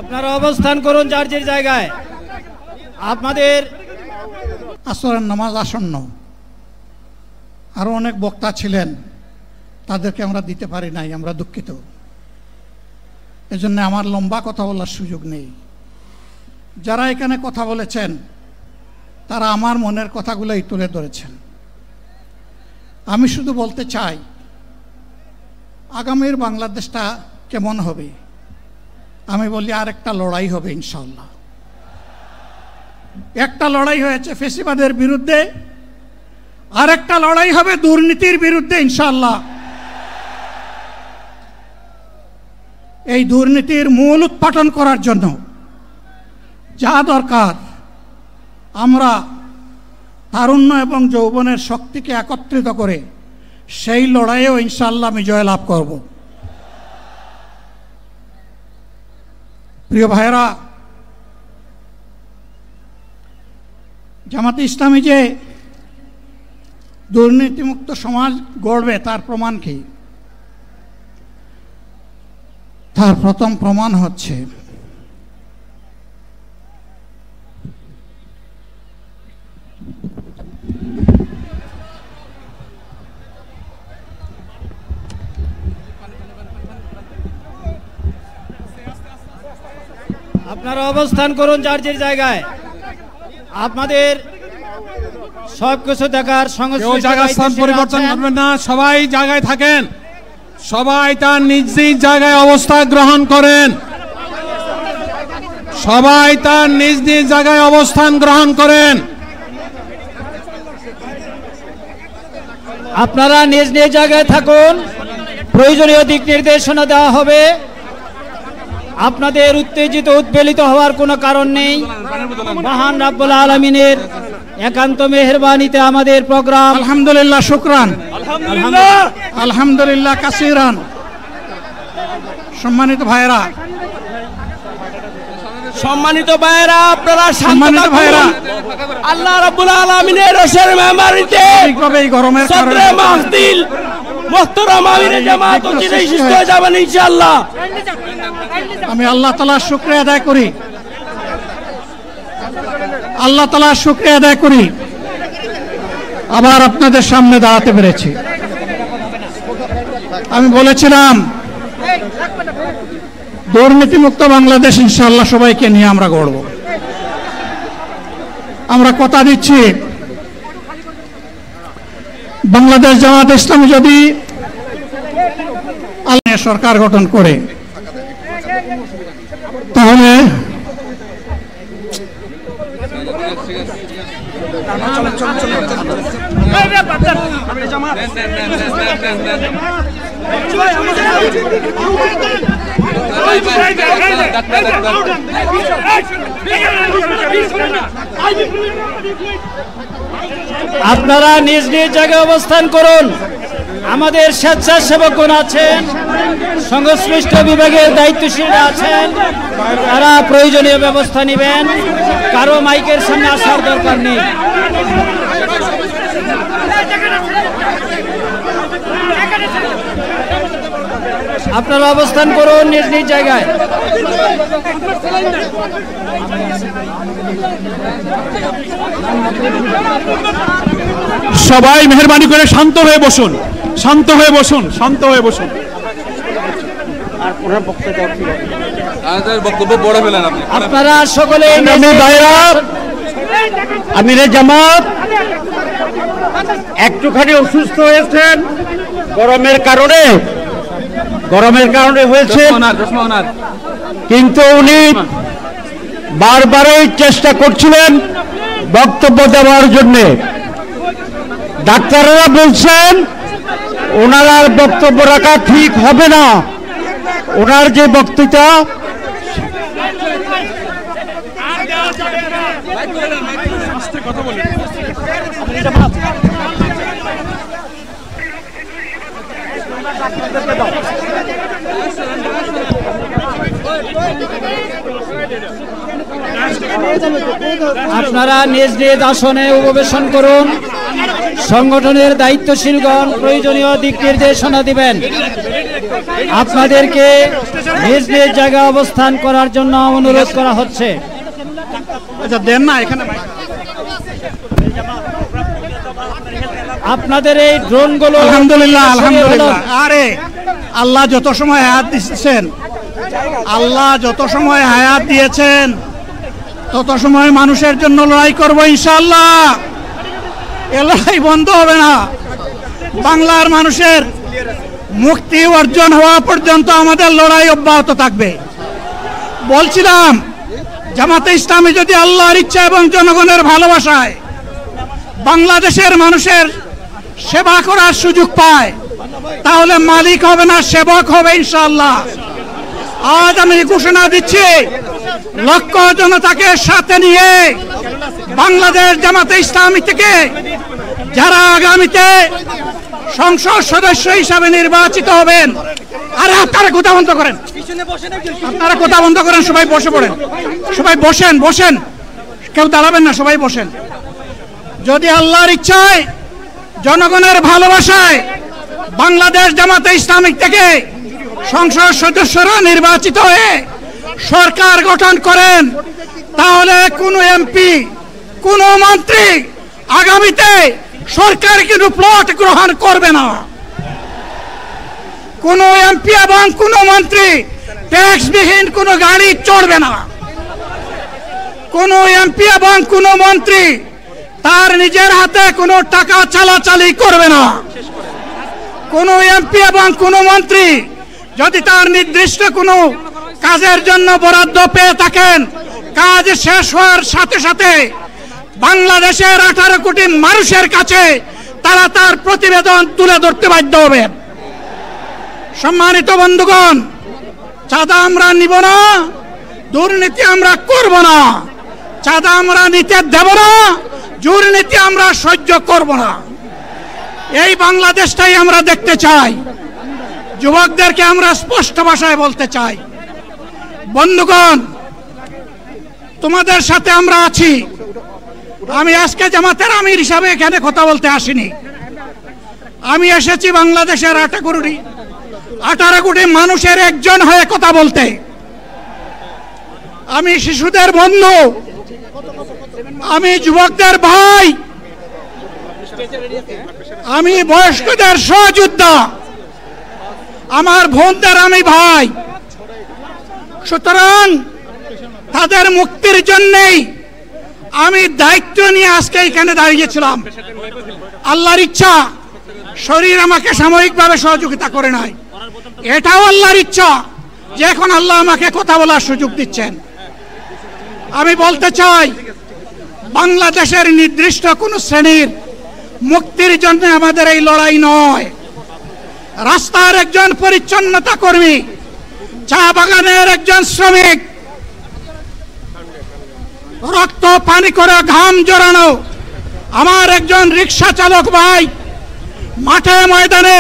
আপনারা অবস্থান করুন যার যার জায়গায়। আপনাদের আসরের নামাজ আসন্ন, আরো অনেক বক্তা ছিলেন, তাদেরকে আমরা দিতে পারি নাই, আমরা দুঃখিত। এজন্য আমার লম্বা কথা বলার সুযোগ নেই। যারা এখানে কথা বলেছেন তারা আমার মনের কথাগুলোই তুলে ধরেছেন। আমি শুধু বলতে চাই, আগামীর বাংলাদেশটা কেমন হবে? আমি বলি আরেকটা লড়াই হবে ইনশাআল্লাহ। একটা লড়াই হয়েছে ফ্যাসিবাদের বিরুদ্ধে, আরেকটা লড়াই হবে দুর্নীতির বিরুদ্ধে ইনশাআল্লাহ। এই দুর্নীতির মূল উৎপাটন করার জন্য যা দরকার, আমরা তারুণ্য এবং যৌবনের শক্তিকে একত্রিত করে সেই লড়াইয়েও ইনশাআল্লাহ আমি জয়লাভ করব। প্রিয় ভাইয়েরা, জামাতে ইসলামী যে দুর্নীতিমুক্ত সমাজ গড়বে তার প্রমাণ কি? তার প্রথম প্রমাণ হচ্ছে আপনারা অবস্থান করুন যার যার জায়গায়। আপনাদের সবকিছু দেখার স্থান পরিবর্তন করবেন না, সবাই জায়গায় থাকেন, সবাই তার নিজ নিজ জায়গায় অবস্থা গ্রহণ করেন, সবাই তার নিজ নিজ জায়গায় অবস্থান গ্রহণ করেন। আপনারা নিজ নিজ জায়গায় থাকুন, প্রয়োজনীয় দিক নির্দেশনা দেওয়া হবে। আপনাদের উত্তেজিত উদ্বেলিত হওয়ার কোনো কারণ নেই। মহান রাব্বুল আলামিনের একান্ত মেহেরবানিতে আমাদের প্রোগ্রাম আলহামদুলিল্লাহ, শুকরান, আলহামদুলিল্লাহ কাসিরান। সম্মানিত ভাইয়েরা, আপনারা সম্মানিত ভাইয়েরা, আল্লাহ রাব্বুল আলামিনের রসের মেহমানিতে ঠিকভাবে এই গরমের কারণে মাহফিল মুহতারাম আমিরে জামাত অচিরেই সুস্থ হয়ে যাবেন ইনশাআল্লাহ। আমি আল্লাহ তাআলার শুকরিয়া আদায় করি, আল্লাহ তাআলার শুকরিয়া আদায় করি আবার আপনাদের সামনে দাঁড়াতে পেরেছি। আমি বলেছিলাম দুর্নীতিমুক্ত বাংলাদেশ ইনশাআল্লাহ সবাইকে নিয়ে আমরা গড়ব। আমরা কথা দিচ্ছি, বাংলাদেশ জামাত ইসলামী যদি সরকার গঠন করে তাহলে আপনারা নিজ নিজ জায়গায় অবস্থান করুন। আমাদের স্বেচ্ছাসেবকগণ আছেন, সংশ্লিষ্ট বিভাগের দায়িত্বশীলরা আছেন, তারা প্রয়োজনীয় ব্যবস্থা নেবেন। কারো মাইকের সামনে আসার দরকার নেই। আপনারা অবস্থান করুন নিজ নিজ জায়গায়। সবাই মেহেরবানি করে শান্ত হয়ে বসুন, শান্ত হয়ে বসুন, শান্ত হয়ে বসুন। আপনারা সকলে আমিরে জামাত একটুখানি অসুস্থ হয়েছেন, গরমের কারণে হয়েছে, কিন্তু উনি বারবারই চেষ্টা করছিলেন বক্তব্য দেওয়ার জন্য। ডাক্তাররা বলছেন ওনার আর বক্তব্য রাখা ঠিক হবে না। ওনার যে বক্তৃতা আপনারা নিজ নিজ আসনে উপবেশন করুন। সংগঠনের দায়িত্বশীলগণ প্রয়োজনীয় দিক নির্দেশনা দিবেন। আপনাদেরকে নিজ নিজ জায়গায় অবস্থান করার জন্য অনুরোধ করা হচ্ছে। আচ্ছা দেন না এখানে আপনাদের এই ড্রোনগুলো আলহামদুলিল্লাহ আলহামদুলিল্লাহ। আরে আল্লাহ যত সময় হায়াত দিয়েছেন, আল্লাহ যত সময় হায়াত দিয়েছেন তত সময় মানুষের জন্য লড়াই করব ইনশাআল্লাহ। এ লড়াই বন্ধ হবে না। বাংলার মানুষের মুক্তি অর্জন হওয়া পর্যন্ত আমাদের লড়াই অব্যাহত থাকবে। বলছিলাম জামাতে ইসলামী যদি আল্লাহর ইচ্ছা এবং জনগণের ভালোবাসায় বাংলাদেশের মানুষের সেবা করার সুযোগ পায়, তাহলে মালিক হবে না, সেবক হবে ইনশাআল্লাহ। আজ আমি ঘোষণা দিচ্ছি, লক্ষ জনতাকে সাথে নিয়ে বাংলাদেশ জামাতে ইসলামী থেকে যারা আগামীতে সংসদ সদস্য হিসাবে নির্বাচিত হবেন, আরে আপনারা কথা বন্ধ করেন, আপনারা কথা বন্ধ করেন, সবাই বসে পড়েন, সবাই বসেন বসেন, কেউ দাঁড়াবেন না, সবাই বসেন। যদি আল্লাহর ইচ্ছায় জনগণের ভালোবাসায় বাংলাদেশ জামাতে ইসলামী থেকে সংসদ সদস্যরা নির্বাচিত হয়ে সরকার গঠন করেন, তাহলে কোন এমপি কোন মন্ত্রী আগামীতে সরকার কিন্তু প্লট গ্রহণ করবে না। কোন এমপি এবং কোন মন্ত্রী ট্যাক্সবিহীন কোন গাড়ি চড়বে না। কোন এমপি এবং কোন মন্ত্রী তার নিজের হাতে কোনো টাকা চালাচালি করবে না। কোন এমপি এবং কোন মন্ত্রী যদি তার নির্দিষ্ট কোনো কাজের জন্য বরাদ্দ পেয়ে থাকেন, কাজ শেষ হওয়ার সাথে সাথে বাংলাদেশের 18 কোটি মানুষের কাছে তারা তার প্রতিবেদন তুলে ধরতে বাধ্য হবে। সম্মানিত বন্ধুগণ, চাঁদা আমরা নিব না, দুর্নীতি আমরা করব না, চাঁদা আমরা নিতে দেব না, দুর্নীতি আমরা সহ্য করব না। এই বাংলাদেশটাই আমরা দেখতে চাই। যুবকদেরকে আমরা স্পষ্ট ভাষায় বলতে চাই, বন্ধুগণ তোমাদের সাথে আমরা আছি। আমি আজকে জামাতের আমির হিসাবে এখানে কথা বলতে আসিনি। আমি এসেছি বাংলাদেশের 18 কোটি মানুষের একজন হয়ে কথা বলতে। আমি শিশুদের বন্ধু, আমি যুবকদের ভাই, আমি বয়স্কদের সহযোদ্ধা, আমার বোনদের আমি ভাই। সুতরাং তাদের মুক্তির জন্যই আমি দায়িত্ব নিয়ে আজকে এখানে দাঁড়িয়েছিলাম। আল্লাহর ইচ্ছা শরীর আমাকে সাময়িকভাবে সহযোগিতা করে নাই, এটাও আল্লাহর ইচ্ছা যে এখন আল্লাহ আমাকে কথা বলার সুযোগ দিচ্ছেন। আমি বলতে চাই, বাংলাদেশের নির্দিষ্ট কোন শ্রেণীর মুক্তির জন্য আমাদের এই লড়াই নয়। রাস্তার একজন পরিচ্ছন্নতা কর্মী, চা বাগানের একজন শ্রমিক, রক্ত পানি করে ঘাম জড়ানো আমার একজন রিক্সা চালক ভাই মাঠে ময়দানে